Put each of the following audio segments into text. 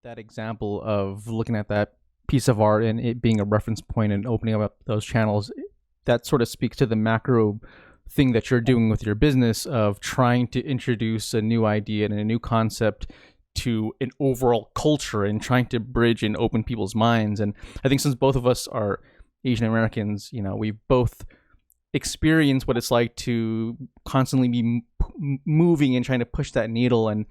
that example of looking at that piece of art and it being a reference point and opening up those channels, that sort of speaks to the macro thing that you're doing with your business of trying to introduce a new idea and a new concept to an overall culture and trying to bridge and open people's minds. And I think since both of us are Asian Americans, we've both experienced what it's like to constantly be moving and trying to push that needle. And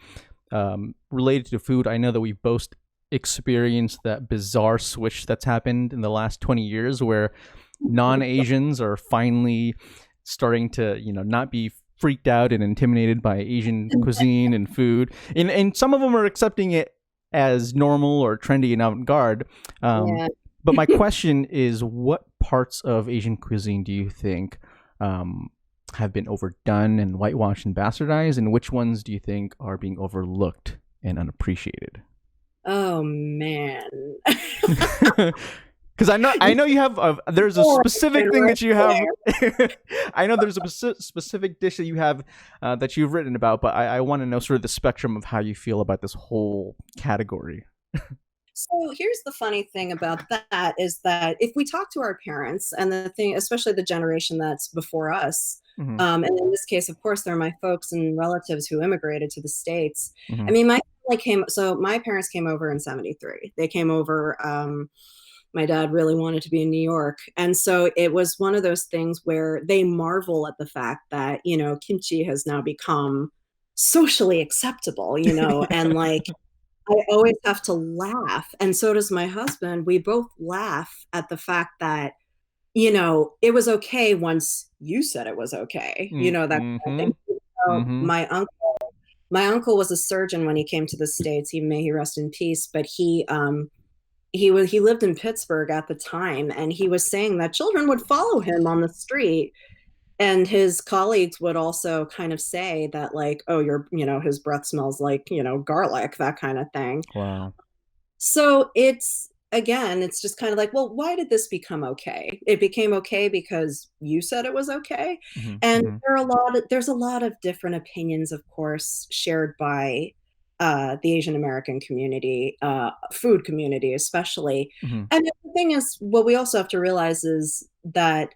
related to food, I know that we've both experienced that bizarre switch that's happened in the last 20 years where non-Asians are finally starting to, not be freaked out and intimidated by Asian cuisine and food. And some of them are accepting it as normal or trendy and avant-garde. Yeah. But my question is, what parts of Asian cuisine do you think have been overdone and whitewashed and bastardized? And which ones do you think are being overlooked and unappreciated? Oh man. Because I know you have there's a specific thing that you have. I know there's a specific dish that you have that you've written about, but I want to know sort of the spectrum of how you feel about this whole category. So here's the funny thing about that is that if we talk to our parents and the thing, especially the generation that's before us, Mm-hmm. and in this case, of course, they're my folks and relatives who immigrated to the States. Mm-hmm. I mean, my parents came over in 73. They came over, my dad really wanted to be in New York. And so it was one of those things where they marvel at the fact that, kimchi has now become socially acceptable, and like, I always have to laugh. And so does my husband. We both laugh at the fact that, it was okay once you said it was okay, that kind of Mm-hmm. thing. So Mm-hmm. my uncle was a surgeon when he came to the States. May he rest in peace. But he lived in Pittsburgh at the time, and he was saying that children would follow him on the street, and his colleagues would also kind of say that, like, oh, his breath smells like, garlic, that kind of thing. Wow. So it's just kind of like, well, why did this become okay? It became okay because you said it was okay. Mm-hmm. And Mm-hmm. there's a lot of different opinions, of course, shared by the Asian American community, food community especially. Mm-hmm. And the thing is, what we also have to realize is that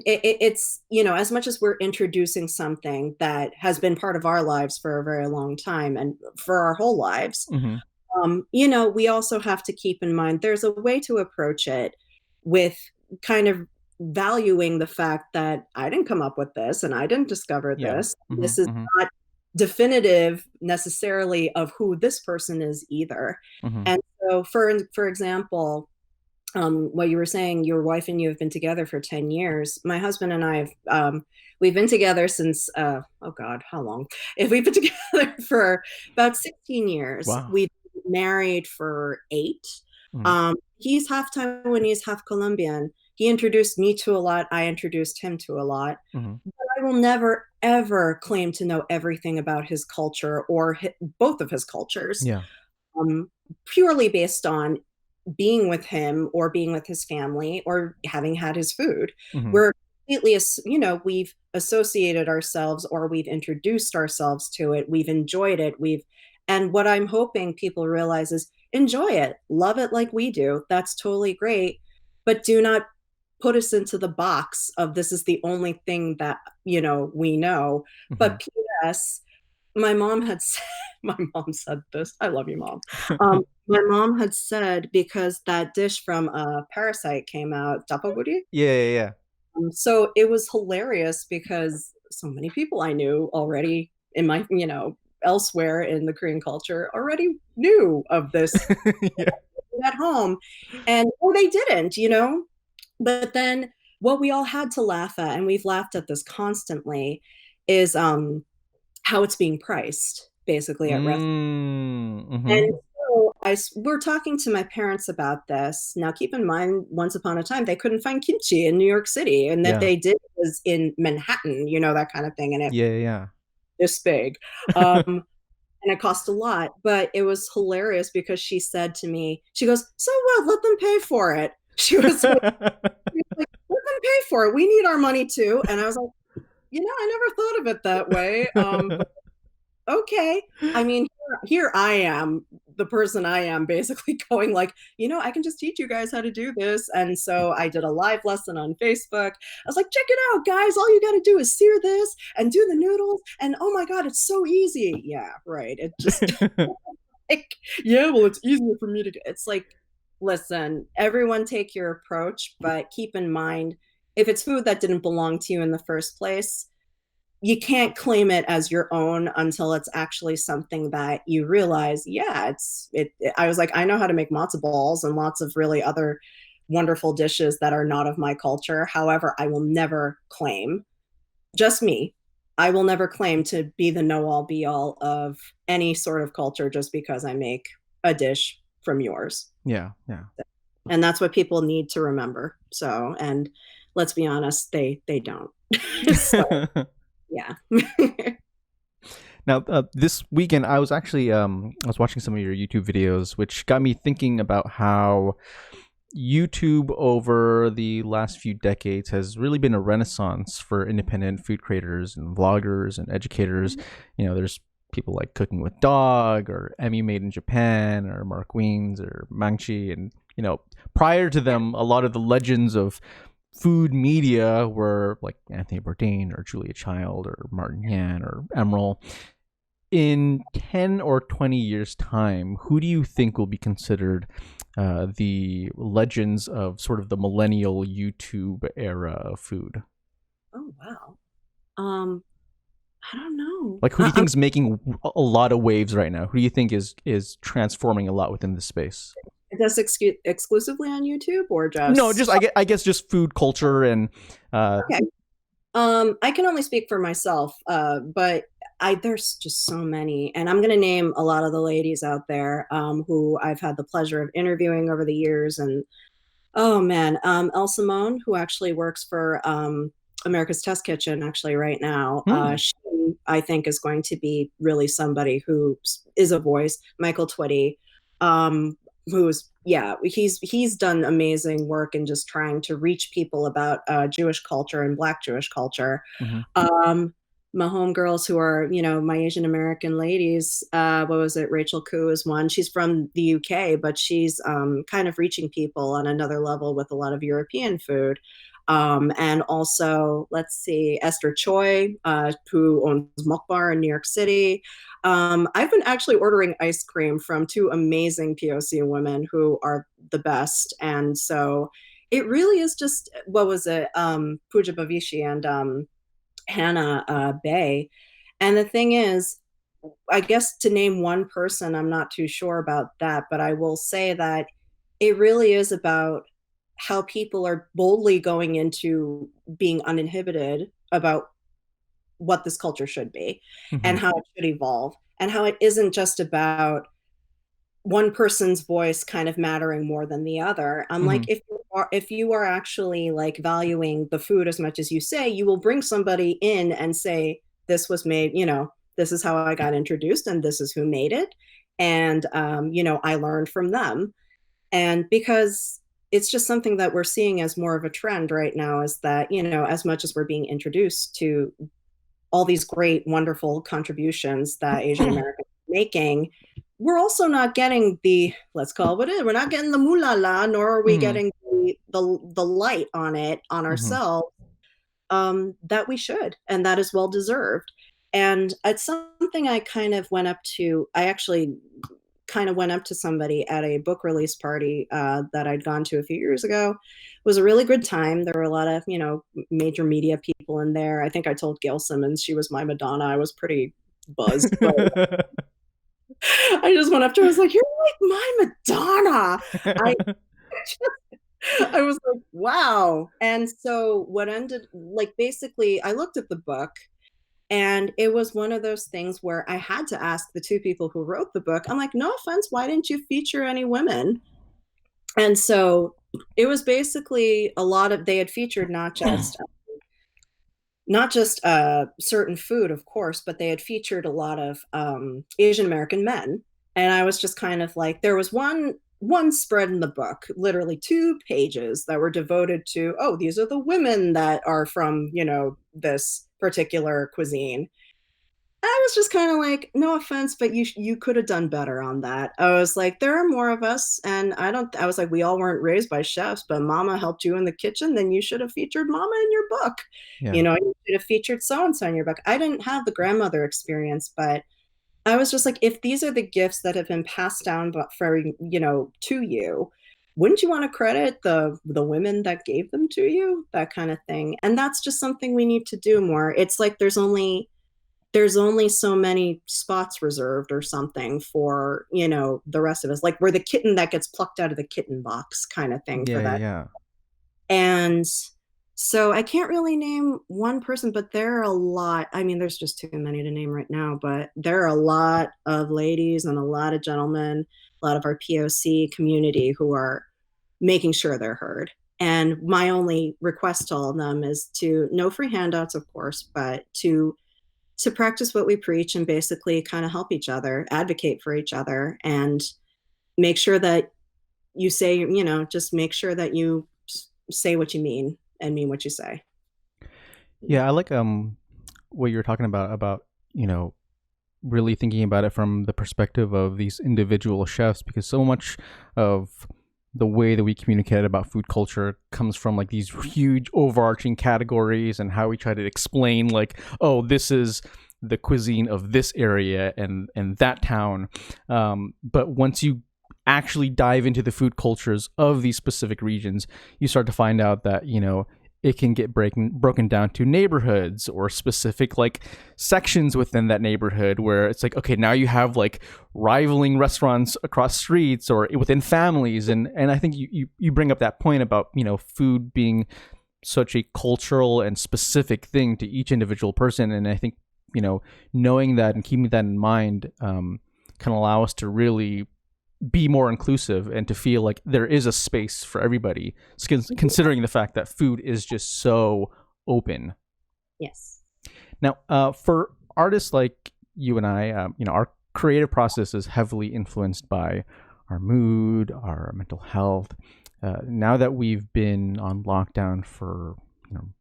it's, as much as we're introducing something that has been part of our lives for a very long time and for our whole lives, Mm-hmm. we also have to keep in mind there's a way to approach it with kind of valuing the fact that I didn't come up with this and I didn't discover Yeah. this. Mm-hmm. This is Mm-hmm. not definitive necessarily of who this person is either. Mm-hmm. And so, for example, what you were saying, your wife and you have been together for 10 years. My husband and I we've been together since, oh God, how long? If we've been together for about 16 years, Wow. we've been married for 8. Mm-hmm. He's half Taiwanese, half Colombian. He introduced me to a lot. I introduced him to a lot. Mm-hmm. But I will never, ever claim to know everything about his culture or both of his cultures, Yeah. purely based on being with him or being with his family or having had his food. Mm-hmm. We're completely, we've associated ourselves or we've introduced ourselves to it. We've enjoyed it. And what I'm hoping people realize is enjoy it, love it like we do. That's totally great. But do not put us into the box of this is the only thing that, we know. Mm-hmm. But P.S., my mom had said, my mom said this. I love you, Mom. My mom had said, because that dish from Parasite came out, Jjapaguri. Yeah. Yeah. Yeah. So it was hilarious because so many people I knew already in my, elsewhere in the Korean culture already knew of this Yeah. at home. And or they didn't, But then what we all had to laugh at, and we've laughed at this constantly, is how it's being priced basically at restaurants. Mm-hmm. And so we're talking to my parents about this. Now, keep in mind, once upon a time, they couldn't find kimchi in New York City, and that Yeah. they did was in Manhattan, that kind of thing, and it Yeah. Yeah. this big. Um, and it cost a lot, but it was hilarious because she said to me, she goes, "So what? Let them pay for it." She was like, "Let them pay for it. We need our money too." And I was like, I never thought of it that way. But okay. I mean, here I am the person I am basically going like, I can just teach you guys how to do this. And so I did a live lesson on Facebook. I was like, check it out, guys. All you got to do is sear this and do the noodles. And oh my God, it's so easy. Yeah, right. It just, like, yeah, well, it's easier for me to do. It's like, listen, everyone take your approach, but keep in mind, if it's food that didn't belong to you in the first place, you can't claim it as your own until it's actually something that you realize, yeah, I was like, I know how to make matzo balls and lots of really other wonderful dishes that are not of my culture. However, I will never claim, just me, I will never claim to be the know all be all of any sort of culture just because I make a dish from yours. Yeah, yeah. And that's what people need to remember. So, and let's be honest, they don't. So, yeah. Now, this weekend, I was actually I was watching some of your YouTube videos, which got me thinking about how YouTube over the last few decades has really been a renaissance for independent food creators and vloggers and educators. There's people like Cooking with Dog or Emmy Made in Japan or Mark Wiens or Mangchi. And, prior to them, a lot of the legends of food media were like Anthony Bourdain or Julia Child or Martin Yan or Emerald. In 10 or 20 years' time, who do you think will be considered the legends of sort of the millennial YouTube era of food? Oh, wow. I don't know. Like, who do you think is making a lot of waves right now? Who do you think is transforming a lot within the space? Is this exclusively on YouTube or just? No, just I guess just food culture and. Okay. I can only speak for myself, but there's just so many, and I'm going to name a lot of the ladies out there who I've had the pleasure of interviewing over the years. And oh man, El Simone, who actually works for America's Test Kitchen actually right now. She, I think, is going to be really somebody who is a voice. Michael Twitty, who's he's done amazing work in just trying to reach people about Jewish culture and Black Jewish culture. My homegirls who are, my Asian American ladies, what was it? Rachel Koo is one. She's from the UK, but she's kind of reaching people on another level with a lot of European food. And also, let's see, Esther Choi, who owns Mokbar in New York City. I've been actually ordering ice cream from two amazing POC women who are the best. And so it really is just, what was it? Pooja Bhavishi and Hannah Bay. And the thing is, I guess to name one person, I'm not too sure about that, but I will say that it really is about how people are boldly going into being uninhibited about what this culture should be and how it should evolve, and how it isn't just about one person's voice kind of mattering more than the other. I'm like, if you are actually like valuing the food as much as you say, you will bring somebody in and say, this was made, this is how I got introduced and this is who made it. And, I learned from them. And because it's just something that we're seeing as more of a trend right now, is that, as much as we're being introduced to all these great, wonderful contributions that Asian Americans are making, we're also not getting the, let's call it what it is, we're not getting the moolah, nor are we getting the light on it, on ourselves, that we should, and that is well deserved. And it's something I actually kind of went up to somebody at a book release party that I'd gone to a few years ago. It was a really good time. There were a lot of, major media people in there. I think I told Gail Simmons she was my Madonna. I was pretty buzzed. But I just went up to her. I was like, you're like my Madonna. I was like, wow. And so what ended, like, basically, I looked at the book, and it was one of those things where I had to ask the two people who wrote the book, I'm like, no offense, why didn't you feature any women? And so it was basically they had featured not just certain food, of course, but they had featured a lot of Asian American men. And I was just kind of like, there was one spread in the book, literally 2 pages that were devoted to, oh, these are the women that are from, this particular cuisine. I was just kind of like, no offense, but you could have done better on that. I was like, there are more of us, and I was like, we all weren't raised by chefs, but Mama helped you in the kitchen. Then you should have featured Mama in your book. Yeah. You should have featured so and so in your book. I didn't have the grandmother experience, but I was just like, if these are the gifts that have been passed down, but for to you, wouldn't you want to credit the women that gave them to you? That kind of thing. And that's just something we need to do more. It's like there's only so many spots reserved or something for the rest of us, like we're the kitten that gets plucked out of the kitten box kind of thing for Yeah, that. yeah. And so I can't really name one person, but there are a lot. I mean, there's just too many to name right now, but there are a lot of ladies and a lot of gentlemen, a lot of our POC community who are making sure they're heard. And my only request to all of them is to no free handouts, of course, but to practice what we preach and basically kind of help each other, advocate for each other, and make sure that you say, just make sure that you say what you mean and mean what you say. Yeah, I like what you're talking about, you know, really thinking about it from the perspective of these individual chefs, because so much of the way that we communicate about food culture comes from like these huge overarching categories and how we try to explain like, oh, this is the cuisine of this area and that town. But once you actually dive into the food cultures of these specific regions, you start to find out that, it can get broken down to neighborhoods or specific like sections within that neighborhood, where it's like, okay, now you have like rivaling restaurants across streets or within families. And I think you bring up that point about, food being such a cultural and specific thing to each individual person. And I think, knowing that and keeping that in mind can allow us to really be more inclusive and to feel like there is a space for everybody, considering the fact that food is just so open. Yes. Now, for artists like you and I, our creative process is heavily influenced by our mood, our mental health. Now that we've been on lockdown for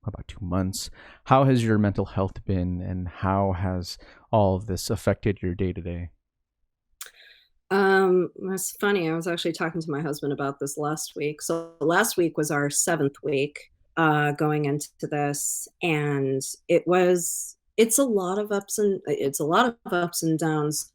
about 2 months, how has your mental health been, and how has all of this affected your day to day? It's funny. I was actually talking to my husband about this last week. So last week was our seventh week going into this, and it's a lot of ups and downs.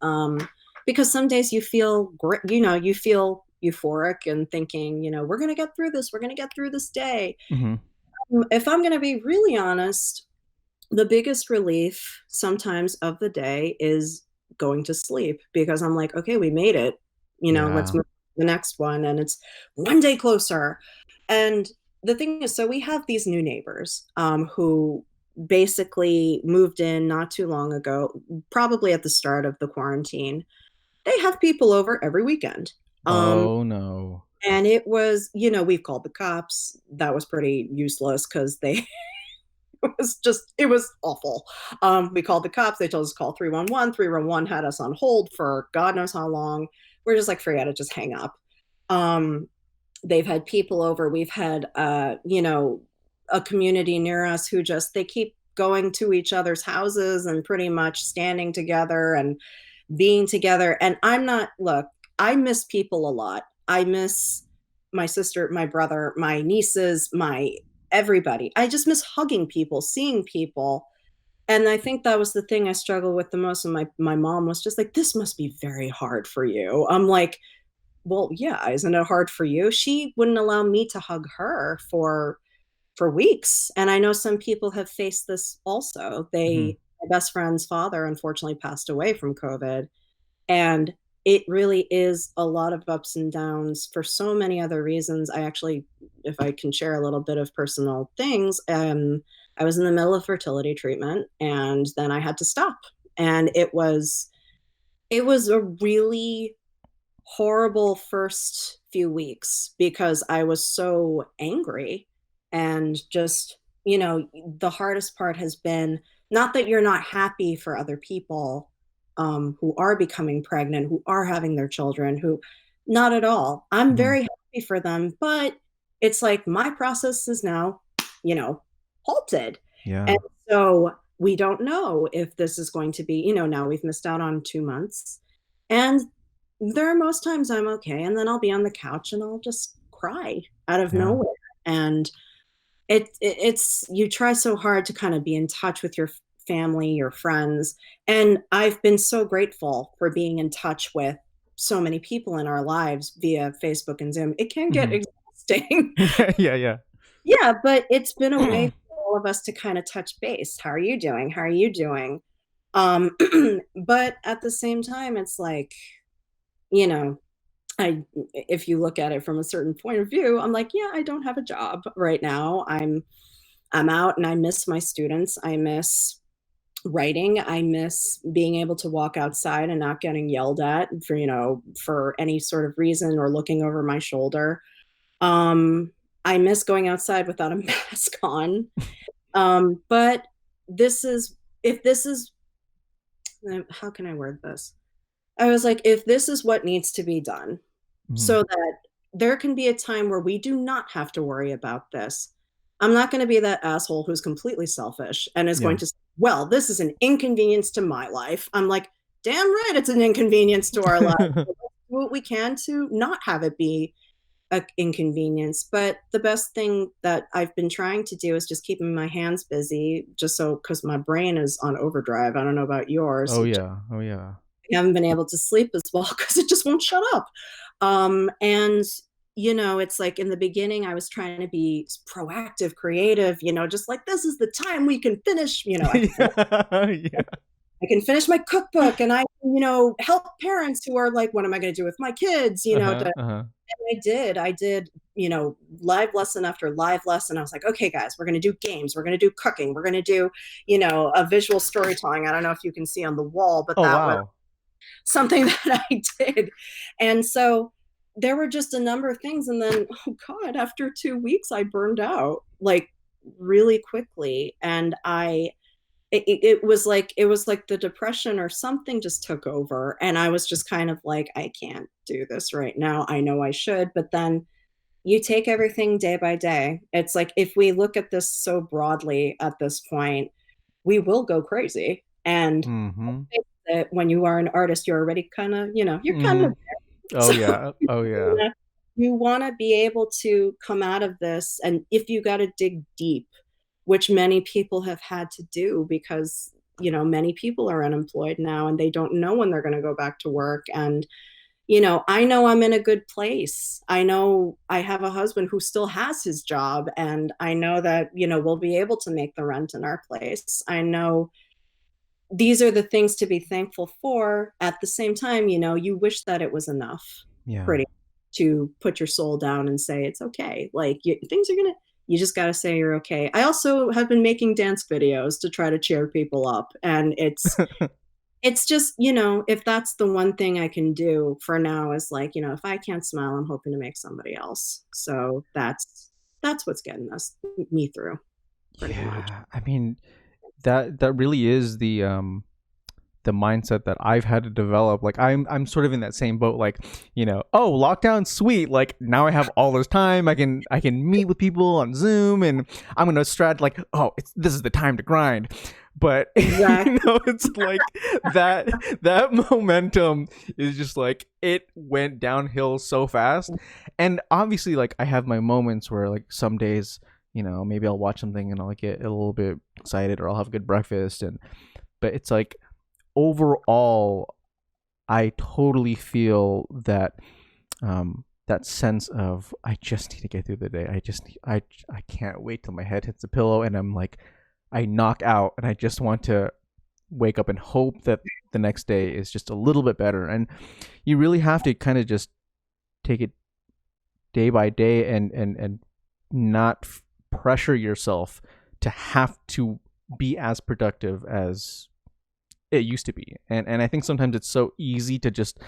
Because some days you feel great, you feel euphoric and thinking, we're gonna get through this. We're gonna get through this day. Mm-hmm. If I'm gonna be really honest, the biggest relief sometimes of the day is going to sleep, because I'm like, okay, we made it. Let's Yeah. move to the next one, and it's one day closer. And the thing is, so we have these new neighbors who basically moved in not too long ago, probably at the start of the quarantine. They have people over every weekend. Um, Oh no. and it was, we've called the cops. That was pretty useless because they it was awful. We called the cops. They told us to call 311. 311 had us on hold for God knows how long. We're just like, forget it, just hang up. Um, they've had people over. We've had, a community near us who they keep going to each other's houses and pretty much standing together and being together. And look, I miss people a lot. I miss my sister, my brother, my nieces, my everybody. I just miss hugging people, seeing people. And I think that was the thing I struggled with the most. And my mom was just like, this must be very hard for you. I'm like, well, yeah, isn't it hard for you? She wouldn't allow me to hug her for weeks. And I know some people have faced this also. Mm-hmm. My best friend's father unfortunately passed away from COVID. And it really is a lot of ups and downs for so many other reasons. I actually, if I can share a little bit of personal things, I was in the middle of fertility treatment, and then I had to stop. And it was a really horrible first few weeks because I was so angry, and just, the hardest part has been not that you're not happy for other people who are becoming pregnant, who are having their children, who not at all. I'm Mm-hmm. very happy for them, but it's like my process is now, you know, halted. And Yeah. so we don't know if this is going to be, now we've missed out on 2 months. And there are most times I'm okay. And then I'll be on the couch and I'll just cry out of Yeah. nowhere. And it's, you try so hard to kind of be in touch with your family, your friends. And I've been so grateful for being in touch with so many people in our lives via Facebook and Zoom. It can get Hmm. exhausting. Yeah, yeah. Yeah, but it's been a way for all of us to kind of touch base. How are you doing? How are you doing? Um, but at the same time, it's like, you know, if you look at it from a certain point of view, I'm like, yeah, I don't have a job right now. I'm out and I miss my students. I miss writing. I miss being able to walk outside and not getting yelled at for, for any sort of reason or looking over my shoulder. Um, I miss going outside without a mask on. But this is, if this is, how can I word this? I was like, if this is what needs to be done, Mhm. so that there can be a time where we do not have to worry about this. I'm not going to be that asshole who's completely selfish and is Yeah. going to say, well, this is an inconvenience to my life. I'm like, damn right, it's an inconvenience to our lives. So let's do what we can to not have it be an inconvenience. But the best thing that I've been trying to do is just keeping my hands busy, just so, because my brain is on overdrive. I don't know about yours. Oh yeah. Oh yeah. I haven't been able to sleep as well because it just won't shut up. And it's like in the beginning, I was trying to be proactive, creative, just like this is the time we can finish, Yeah. Yeah. I can finish my cookbook and I, help parents who are like, what am I going to do with my kids? Uh-huh. Uh-huh. I did, live lesson after live lesson. I was like, okay, guys, we're going to do games. We're going to do cooking. We're going to do, a visual storytelling. I don't know if you can see on the wall, but Oh that was wow. something that I did. And so there were just a number of things. And then, oh God, after 2 weeks, I burned out like really quickly. And it was like the depression or something just took over. And I was just kind of like, I can't do this right now. I know I should, but then you take everything day by day. It's like, if we look at this so broadly at this point, we will go crazy. And Mm-hmm. that when you are an artist, you're already kind of, you're kind Mm-hmm. of Oh so yeah. Oh yeah. you want to be able to come out of this. And if you got to dig deep, which many people have had to do because, many people are unemployed now and they don't know when they're going to go back to work. And, I know I'm in a good place. I know I have a husband who still has his job. And I know that, we'll be able to make the rent in our place. I know these are the things to be thankful for. At the same time, you wish that it was enough, Yeah. pretty, to put your soul down and say it's okay. Like things are gonna, you just got to say you're okay. I also have been making dance videos to try to cheer people up, and it's just, if that's the one thing I can do for now, is like, if I can't smile, I'm hoping to make somebody else. So that's what's getting me through, pretty much. Yeah. I mean, that really is the mindset that I've had to develop. Like I'm sort of in that same boat. Like, oh, lockdown, sweet. Like now I have all this time. I can meet with people on Zoom, and I'm gonna strat like, oh, this is the time to grind. But Exactly. it's like that momentum is just like it went downhill so fast. And obviously, like I have my moments where like some days, maybe I'll watch something and I'll get a little bit excited, or I'll have a good breakfast, and but it's like overall, I totally feel that sense of I just need to get through the day. I can't wait till my head hits the pillow and I'm like I knock out, and I just want to wake up and hope that the next day is just a little bit better. And you really have to kind of just take it day by day, and not pressure yourself to have to be as productive as it used to be. And I think sometimes it's so easy to just,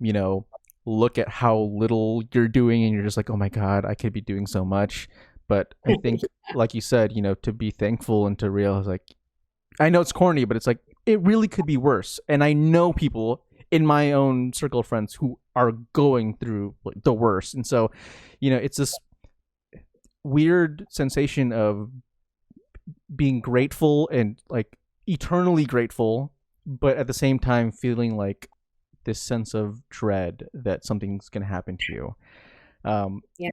you know, look at how little you're doing and you're just like, oh my God, I could be doing so much. But I think, like you said, to be thankful and to realize, like, I know it's corny, but it's like, it really could be worse. And I know people in my own circle of friends who are going through like, the worst. And so, it's this weird sensation of being grateful and like eternally grateful, but at the same time feeling like this sense of dread that something's going to happen to you. Yeah,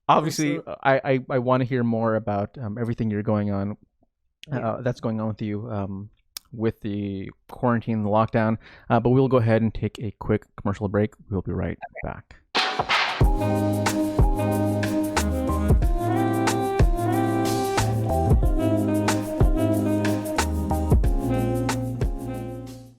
Obviously, absolutely. I want to hear more about everything you're going on, Yeah. that's going on with you, with the quarantine and the lockdown. But we'll go ahead and take a quick commercial break. We'll be right back.